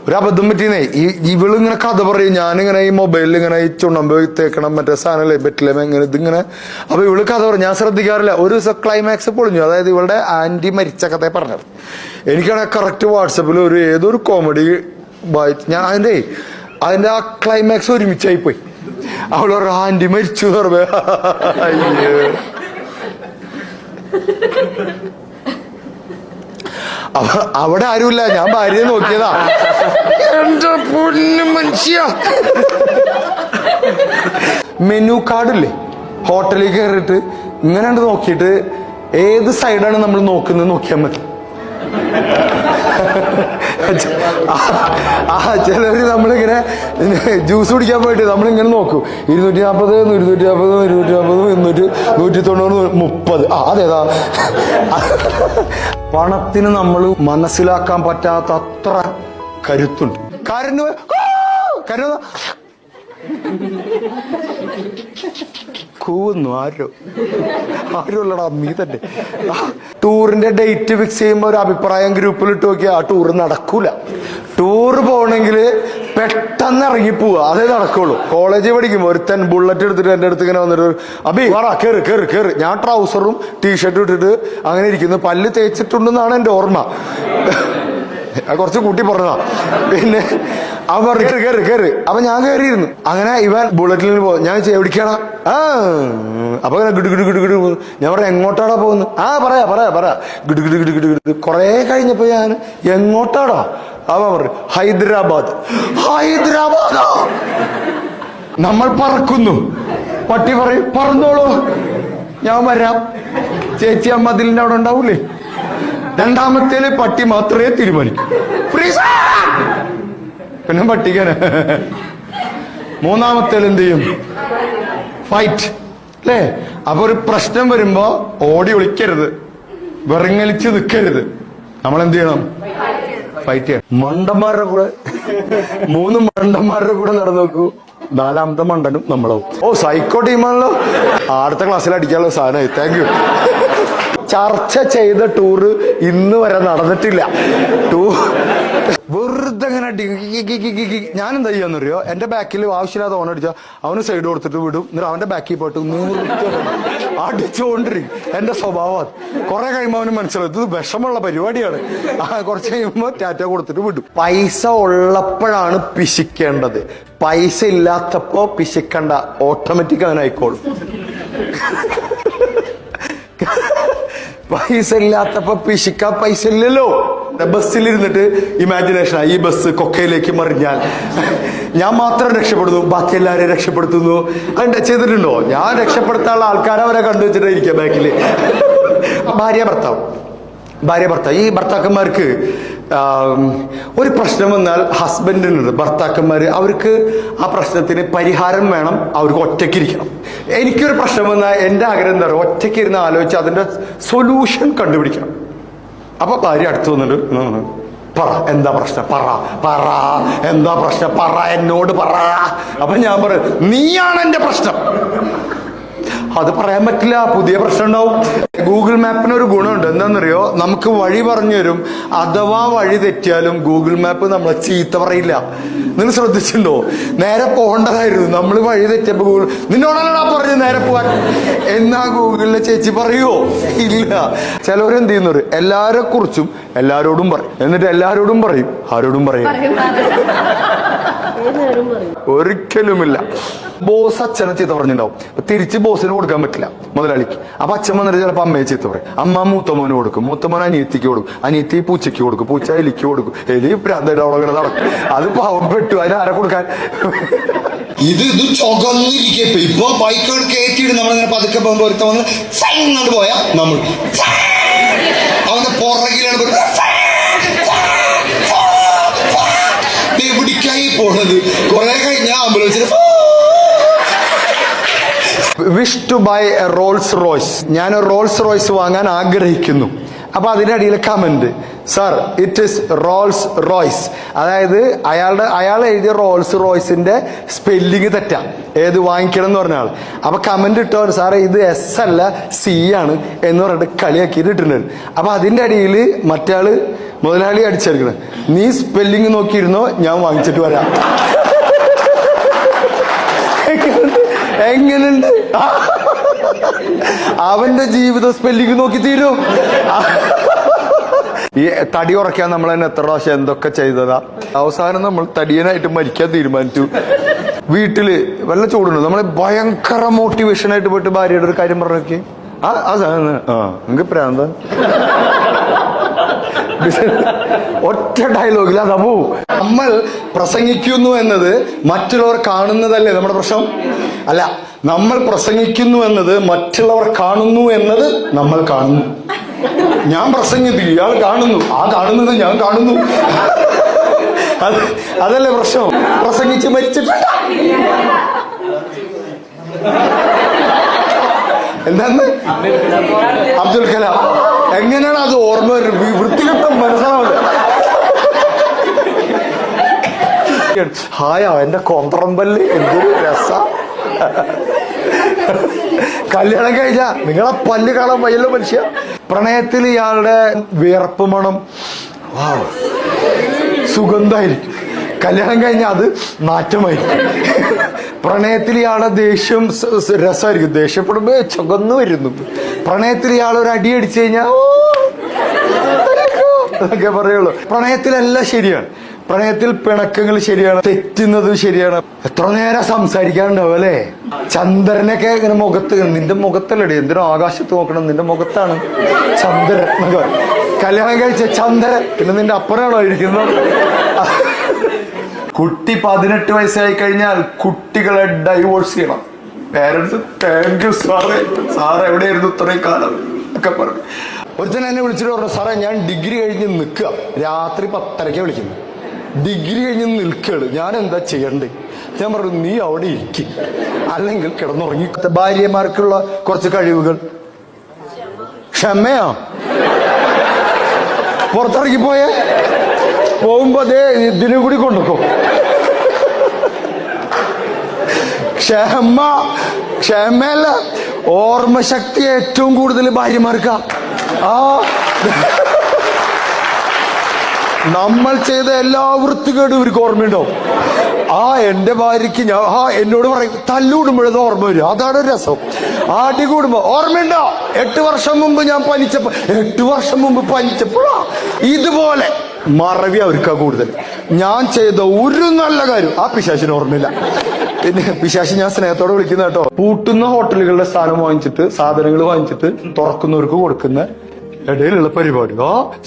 ഒരു അബദ്ധം പറ്റിയെന്നേ. ഇവളിങ്ങനെ കഥ പറയും, ഞാനിങ്ങനെ ഈ മൊബൈലിൽ ഇങ്ങനെ ഈ ചുണ്ണമ്പ് തേക്കണം മറ്റേ സാധനമല്ലേ ബെറ്റിലെ ഇങ്ങനെ ഇതിങ്ങനെ. അപ്പൊ ഇവള് കഥ പറയും, ഞാൻ ശ്രദ്ധിക്കാറില്ല. ഒരു ദിവസം ക്ലൈമാക്സ് പൊളിഞ്ഞു. അതായത് ഇവളുടെ ആന്റി മരിച്ച കഥയെ പറഞ്ഞത്. എനിക്കാണെങ്കിൽ കറക്റ്റ് വാട്സപ്പിൽ ഏതൊരു കോമഡി ഞാൻ അതിന്റെ ആ ക്ലൈമാക്സ് ഒരുമിച്ചായി പോയി. അവൾ പറഞ്ഞു ആന്റി മരിച്ചു എന്ന് പറഞ്ഞു. അവിടെ ആരുമില്ല, ഞാൻ ഭാര്യയെ നോക്കിയതാ. എന്റെ പൊന്നു മനുഷ്യ, മെനു കാർഡില്ലേ ഹോട്ടലിൽ കയറിയിട്ട് ഇങ്ങനെ നോക്കിയിട്ട് ഏത് സൈഡാണ് നമ്മൾ നോക്കുന്നത് നോക്കിയാൽ മതി. ചിലവര് നമ്മളിങ്ങനെ ജ്യൂസ് കുടിക്കാൻ പോയിട്ട് നമ്മളിങ്ങനെ നോക്കൂ, 240, 240, 240, 190, 190, അതേതാ. പണത്തിന് നമ്മൾ മനസ്സിലാക്കാൻ പറ്റാത്ത അത്ര കരുത്തുണ്ട്. കൂവുന്നു ആരുമല്ലടാ, നീ തന്നെ. ടൂറിന്റെ ഡേറ്റ് ഫിക്സ് ചെയ്യുമ്പോൾ ഒരു അഭിപ്രായം ഗ്രൂപ്പിൽ ഇട്ട് നോക്കിയാൽ ആ ടൂർ നടക്കൂല. ടൂറ് പോകണമെങ്കിൽ പെട്ടെന്ന് ഇറങ്ങി പോവുക, അതേ നടക്കുള്ളൂ. കോളേജിൽ പഠിക്കുമ്പോൾ ഒരുത്തൻ ബുള്ളറ്റ് എടുത്തിട്ട് എൻ്റെ അടുത്ത് ഇങ്ങനെ വന്നിട്ട് അബി വാടാ കേറ്. ഞാൻ ട്രൗസറും ടീഷർട്ടും ഇട്ടിട്ട് അങ്ങനെ ഇരിക്കുന്നു. പല്ല് തേച്ചിട്ടുണ്ടെന്നാണ് എൻ്റെ ഓർമ്മ. കുറച്ച് കൂട്ടി പറഞ്ഞതാ. പിന്നെ അവൻ പറഞ്ഞു കേറ്. അപ്പൊ ഞാൻ കയറിയിരുന്നു. അങ്ങനെ ഇവൻ ബുള്ളറ്റിൽ പോകും. ഞാൻ എവിടേക്കാണ്? അപ്പൊ ഗിഡ് ഞാൻ പറഞ്ഞു എങ്ങോട്ടാടാ പോകുന്നത്? പറയാ ഗിഡ്. കൊറേ കഴിഞ്ഞപ്പോ ഞാൻ എങ്ങോട്ടാടാ? അവൻ പറഞ്ഞു ഹൈദരാബാദ്. നമ്മൾ പറക്കുന്നു. പട്ടി പറയും പറന്നോളൂ, ഞാൻ വരാം. ചേച്ചി അമ്മ അതിലിന്റെ അവിടെ ഉണ്ടാവൂലേ. രണ്ടാമത്തേല് പട്ടി മാത്രമേ തീരുമാനിക്കൂ. പിന്നെ പട്ടിക്കാന്. മൂന്നാമത്തേൽ എന്ത് ചെയ്യും? ഫൈറ്റ് അല്ലേ? അപ്പൊ ഒരു പ്രശ്നം വരുമ്പോ ഓടി ഒളിക്കരുത്, വെറുങ്ങലിച്ച് നിൽക്കരുത്. നമ്മൾ എന്ത് ചെയ്യണം? ഫൈറ്റ് ചെയ്യണം. മണ്ടന്മാരുടെ കൂടെ 3 മണ്ടന്മാരുടെ കൂടെ നടന്നു നോക്കൂ, 4ാമത്തെ മണ്ടനും നമ്മളാവും. സൈക്കോ ടീമാണല്ലോ. അടുത്ത ക്ലാസ്സിൽ അടിക്കാനുള്ള സാധനമായി. Thank you. ചർച്ച ചെയ്ത ടൂറ് ഇന്ന് വരെ നടന്നിട്ടില്ല. വെറുതെ അങ്ങനെ ഞാൻ എന്താ ചെയ്യാന്നറിയോ? എന്റെ ബാക്കിൽ ആവശ്യമില്ലാതെ ഓൺ അടിച്ചാൽ അവന് സൈഡ് കൊടുത്തിട്ട് വിടും. എന്നിട്ട് അവന്റെ ബാക്കിൽ പോയിട്ട് 100 അടിച്ചോണ്ടിരിക്കും. എന്റെ സ്വഭാവം. കുറെ കഴിയുമ്പോൾ അവന് മനസ്സിലാവും ഇത് വിഷമുള്ള പരിപാടിയാണ്. കുറച്ച് കഴിയുമ്പോൾ ടാറ്റ കൊടുത്തിട്ട് വിടും. പൈസ ഉള്ളപ്പോഴാണ് പിശിക്കേണ്ടത്, പൈസ ഇല്ലാത്തപ്പോ പിശിക്കണ്ട. ഓട്ടോമാറ്റിക് അങ്ങനെ ആയിക്കോളും. പൈസ ഇല്ലാത്തപ്പോ പിശിക്കാൻ പൈസ ഇല്ലല്ലോ. ബസ്സിലിരുന്നിട്ട് ഇമാജിനേഷൻ, ഈ ബസ് കൊക്കയിലേക്ക് മറിഞ്ഞാൽ ഞാൻ മാത്രം രക്ഷപ്പെടുന്നു, ബാക്കി എല്ലാവരെയും രക്ഷപ്പെടുത്തുന്നു. അത് ചെയ്തിട്ടുണ്ടോ? ഞാൻ രക്ഷപ്പെടുത്താനുള്ള ആൾക്കാരെ അവരെ കണ്ടുവച്ചിട്ട് ഇരിക്കുക ബാക്കില്. ഭാര്യ ഭർത്താവ് ഈ ഭർത്താക്കന്മാർക്ക് ഒരു പ്രശ്നം വന്നാൽ ഹസ്ബൻഡിനുണ്ട്, ഭർത്താക്കന്മാര് അവർക്ക് ആ പ്രശ്നത്തിന് പരിഹാരം വേണം, അവർക്ക് ഒറ്റയ്ക്കിരിക്കണം. എനിക്കൊരു പ്രശ്നം വന്നാൽ എൻ്റെ ആഗ്രഹം എന്താ പറയുക, ഒറ്റയ്ക്കിരുന്ന് ആലോചിച്ച് അതിന്റെ സൊല്യൂഷൻ കണ്ടുപിടിക്കണം. അപ്പൊ ഭാര്യ അടുത്ത് വന്നിട്ട് പറ എന്താ പ്രശ്നം, പറ എന്താ പ്രശ്നം, പറ എന്നോട് പറ. അപ്പൊ ഞാൻ പറയും നീയാണ് എന്റെ പ്രശ്നം. അത് പറയാൻ പറ്റില്ല, പുതിയ പ്രശ്നം ഉണ്ടാവും. ഗൂഗിൾ മാപ്പിന് ഒരു ഗുണമുണ്ട്, എന്താണെന്നറിയോ? നമുക്ക് വഴി പറഞ്ഞു തരും. അഥവാ വഴി തെറ്റിയാലും ഗൂഗിൾ മാപ്പ് നമ്മളെ ചീത്ത പറയില്ല. നിങ്ങൾ ശ്രദ്ധിച്ചിട്ടുണ്ടോ? നേരെ പോകേണ്ടതായിരുന്നു, നമ്മൾ വഴി തെറ്റിയപ്പോ ഗൂഗിൾ നിന്നോടല്ലടാ പറഞ്ഞു നേരെ പോവാൻ എന്നാ ഗൂഗിളിലെ ചേച്ചി പറയുവോ? ഇല്ല. ചിലവരെന്ത് ചെയ്യുന്നവര് എല്ലാരെ കുറിച്ചും എല്ലാരോടും പറയും, എന്നിട്ട് എല്ലാരോടും പറയും, ആരോടും പറയും ഒരിക്കലുമില്ല. ബോസ് അച്ഛനെ ചീത്ത പറഞ്ഞിട്ടുണ്ടാവും, തിരിച്ച് ബോസിന് കൊടുക്കാൻ പറ്റില്ല മുതലാളിക്ക്. അപ്പൊ അച്ഛൻ വന്നിട്ട് ചിലപ്പോൾ അമ്മയെ ചീത്ത പറയും. അമ്മ മൂത്തമോന് കൊടുക്കും, മൂത്തമോൻ അനിയത്തിക്ക് കൊടുക്കും, അനിയത്തി പൂച്ചയ്ക്ക് കൊടുക്കും, പൂച്ച എലിക്ക് കൊടുക്കും, എലി പ്രാന്തയുടെ അവിടെ നടക്കും. അത് പാവപ്പെട്ടു, അതിനാരെ കൊടുക്കാൻ? ഇത് ചൊകന്നിരിക്കെ ഇപ്പൊ ബൈക്കുകൾ കയറ്റിയിട്ട് നമ്മളിങ്ങനെ പതുക്കെ പോകുമ്പോ ഒരുത്ത വന്ന് സൈങ്ങോട്ട് പോയാ നമ്മൾ അവന്റെ പുറകിലാണ് എവിടേക്കായി പോണത്. കുറെ കഴിഞ്ഞ ആംബുലൻസിന് wish to buy a Rolls Royce. ഞാൻ റോൾസ് റോയ്സ് വാങ്ങാൻ ആഗ്രഹിക്കുന്നു. അപ്പൊ അതിന്റെ അടിയിൽ comment, sir it is Rolls Royce. അതായത് അയാൾ എഴുതിയ റോൾസ് റോയ്സിന്റെ സ്പെല്ലിങ് തെറ്റാ, ഏത് വാങ്ങിക്കണം എന്ന് പറഞ്ഞ ആൾ. അപ്പൊ കമന്റ് ഇട്ടോ, സാറേ ഇത് എസ് അല്ല സി ആണ് എന്ന് പറഞ്ഞിട്ട് കളിയാക്കിയിട്ട് ഇട്ടിട്ടുണ്ട്. അപ്പൊ അതിന്റെ അടിയിൽ മറ്റേ മുതലാളി അടിച്ചെടുക്കണ, നീ സ്പെല്ലിങ് നോക്കിയിരുന്നോ, ഞാൻ വാങ്ങിച്ചിട്ട് വരാം. എങ്ങനെയുണ്ട്? അവന്റെ ജീവിതം സ്പെല്ലിങ് നോക്കി തീരും. ഈ തടി കുറയ്ക്കാൻ നമ്മൾ തന്നെ എത്ര പ്രാവശ്യം എന്തൊക്കെ ചെയ്തതാ. അവസാനം നമ്മൾ തടിയനായിട്ട് മരിക്കാൻ തീരുമാനിച്ചു. വീട്ടില് വല്ല ചൂടുണ്ട്, നമ്മളെ ഭയങ്കര മോട്ടിവേഷൻ ആയിട്ട് പോയിട്ട് ഭാര്യയുടെ ഒരു കാര്യം പറഞ്ഞൊക്കെ, നിങ്ങക്ക് പ്രാന്ത, ഒറ്റ ഡയലോഗിൽ അതാ പോവും. നമ്മൾ പ്രസംഗിക്കുന്നു എന്നത് മറ്റുള്ളവർ കാണുന്നതല്ലേ നമ്മുടെ പ്രശ്നം? അല്ല, നമ്മൾ പ്രസംഗിക്കുന്നു എന്നത് മറ്റുള്ളവർ കാണുന്നു എന്നത് നമ്മൾ കാണുന്നു. ഞാൻ പ്രസംഗിച്ചു, ഇയാൾ കാണുന്നു, ആ കാണുന്നത് ഞാൻ കാണുന്നു. അതല്ലേ പ്രശ്നം? പ്രസംഗിച്ച് മരിച്ചിട്ടുണ്ട്. എന്താന്ന് അബ്ദുൽ കലാം, എങ്ങനെയാണ് അത് ഓർമ്മ വൃത്തികെട്ട മനസ്സിലാവുന്നത്? ഹായ എന്റെ കൊന്ത്രമ്പല് എന്തൊരു രസ. കല്യാണം കഴിഞ്ഞ നിങ്ങളെ പല്ല് കാണാൻ വയ്യല്ലോ മനുഷ്യ. പ്രണയത്തിൽ ഇയാളുടെ വിയർപ്പ് മണം സുഗന്ധമായിരിക്കും, കല്യാണം കഴിഞ്ഞാൽ അത് നാറ്റമായിരിക്കും. പ്രണയത്തിൽ ഇയാളുടെ ദേഷ്യം രസമായിരിക്കും, ദേഷ്യപ്പെടുമ്പോ ചുവന്നു വരുന്നു. പ്രണയത്തിൽ ഇയാൾ ഒരു അടി അടിച്ചു കഴിഞ്ഞാൽ എന്നൊക്കെ പറയുള്ളൂ. പ്രണയത്തിലെല്ലാം ശരിയാണ്, പ്രണയത്തിൽ പിണക്കങ്ങൾ ശരിയാണ്, തെറ്റുന്നത് ശരിയാണ്. എത്ര നേരം സംസാരിക്കാനുണ്ടാവും അല്ലേ? ചന്ദ്രനൊക്കെ ഇങ്ങനെ മുഖത്ത്, നിന്റെ മുഖത്തല്ലടി, എന്തിനും ആകാശത്ത് നോക്കണം, നിന്റെ മുഖത്താണ് ചന്ദ്രൻ എന്നൊക്കെ. കല്യാണം കഴിച്ച ചന്ദ്രൻ, പിന്നെ നിന്റെ അപ്പനാണോ ഇരിക്കുന്നത്? കുട്ടി 18 വയസ്സായി കഴിഞ്ഞാൽ കുട്ടികളെ ഡൈവോഴ്സ് ചെയ്യണം. പേരൻസ് താങ്ക് യു സാറേ, സാർ എവിടെയായിരുന്നു ഇത്രയും കാലം ഒക്കെ പറഞ്ഞു. ഒരുത്തൻ എന്നെ വിളിച്ചിട്ട് പറഞ്ഞു, സാറേ ഞാൻ ഡിഗ്രി കഴിഞ്ഞ് നിൽക്കുക, രാത്രി 10:30 വിളിക്കുന്നു, ഡിഗ്രി കഴിഞ്ഞ് നിൽക്കുകയാണ്, ഞാൻ എന്താ ചെയ്യണ്ടേ? ഞാൻ പറഞ്ഞു, നീ അവിടെ ഇരിക്കും, അല്ലെങ്കിൽ കിടന്നുറങ്ങി. ഭാര്യമാർക്കുള്ള കുറച്ച് കഴിവുകൾ, ക്ഷമയാ. പുറത്തിറങ്ങി പോകുമ്പോ അതേ ഇതിനും കൂടി കൊണ്ടുപോകും. ക്ഷമയല്ല, ഓർമ്മശക്തി ഏറ്റവും കൂടുതൽ ഭാര്യമാർക്കാ. നമ്മൾ ചെയ്ത എല്ലാ വൃത്തികേടും ഇവർക്ക് ഓർമ്മയുണ്ടാവും. എന്റെ ഭാര്യക്ക് ഞാൻ എന്നോട് പറയും, തല്ലുകൂടുമ്പോഴത് ഓർമ്മ വരും, അതാണ് രസം. അടി കൂടുമ്പോ ഓർമ്മയുണ്ടോ, 8 വർഷം മുമ്പ് ഞാൻ പനിച്ചപ്പോ, 8 വർഷം മുമ്പ് പനിച്ചപ്പോഴാ. ഇതുപോലെ മറവി അവർക്കാ കൂടുതൽ. ഞാൻ ചെയ്ത ഒരു നല്ല കാര്യം ആ പിശാചിന് ഓർമ്മയില്ല. പിന്നെ പിശാചി ഞാൻ സ്നേഹത്തോടെ വിളിക്കുന്ന കേട്ടോ, പൂട്ടുന്ന ഹോട്ടലുകളുടെ സ്ഥാനം വാങ്ങിച്ചിട്ട്, സാധനങ്ങൾ വാങ്ങിച്ചിട്ട് തുറക്കുന്നവർക്ക് കൊടുക്കുന്ന ഇടയിലുള്ള പരിപാടി.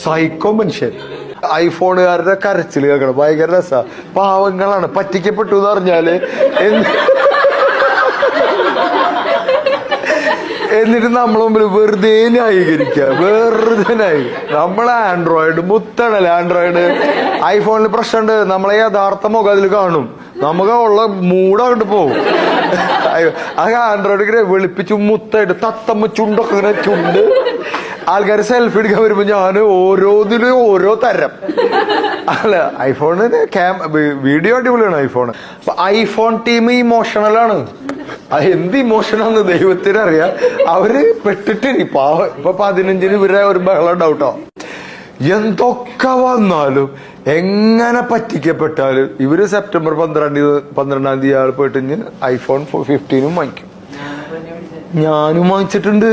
സൈക്കോ മനുഷ്യൻ. ഐഫോണുകാരുടെ കരച്ചിൽ കേൾക്കണം, ഭയങ്കര രസാ. പാവങ്ങളാണ്, പറ്റിക്കപ്പെട്ടു എന്ന് പറഞ്ഞാല് എന്നിട്ട് നമ്മളെ മുമ്പിൽ വെറുതെ ന്യായീകരിക്കുക, വെറുതെ നമ്മളെ ആൻഡ്രോയിഡ് മുത്തണല്ലേ. ആൻഡ്രോയിഡ് ഐഫോണിൽ പ്രശ്നമുണ്ട്, നമ്മളെ യഥാർത്ഥ മുഖം അതിൽ കാണും, നമുക്ക് ഉള്ള മൂടങ്ങോട്ട് പോകും. ആൻഡ്രോയിഡ് വെളുപ്പിച്ചു മുത്തായിട്ട് തത്തമ്മ ചുണ്ടൊക്കെ ഇങ്ങനെ ചുണ്ട്. ആൾക്കാർ സെൽഫി എടുക്കാൻ വരുമ്പോ ഞാൻ ഓരോന്നിനും ഓരോ തരം. അല്ല, ഐഫോണിന് വീഡിയോ അടിപൊളിയാണ് ഐഫോൺ. അപ്പൊ ഐഫോൺ ടീം ഇമോഷണലാണ്. എന്ത് ഇമോഷനാന്ന് ദൈവത്തിനറിയാം. അവര് പെട്ടിട്ട് ഇപ്പൊ 15-ന് ഇവരെ ഒരു ബഹളം ഉണ്ടാവട്ടോ. എന്തൊക്കെ വന്നാലും എങ്ങനെ പറ്റിക്കപ്പെട്ടാലും ഇവര് സെപ്റ്റംബർ 12-ാം തീയതി പോയിട്ട് ഐഫോൺ 15 വാങ്ങിക്കും. ഞാനും വാങ്ങിച്ചിട്ടുണ്ട്.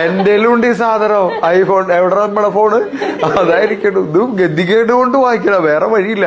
എന്റെ ഉണ്ട് ഈ സാധനം ഐഫോൺ. എവിടെ നമ്മുടെ ഫോണ്? അതായിരിക്കണം. ഇത് ഗതികേട് കൊണ്ട് വാങ്ങിക്കണം, വേറെ വഴിയില്ല.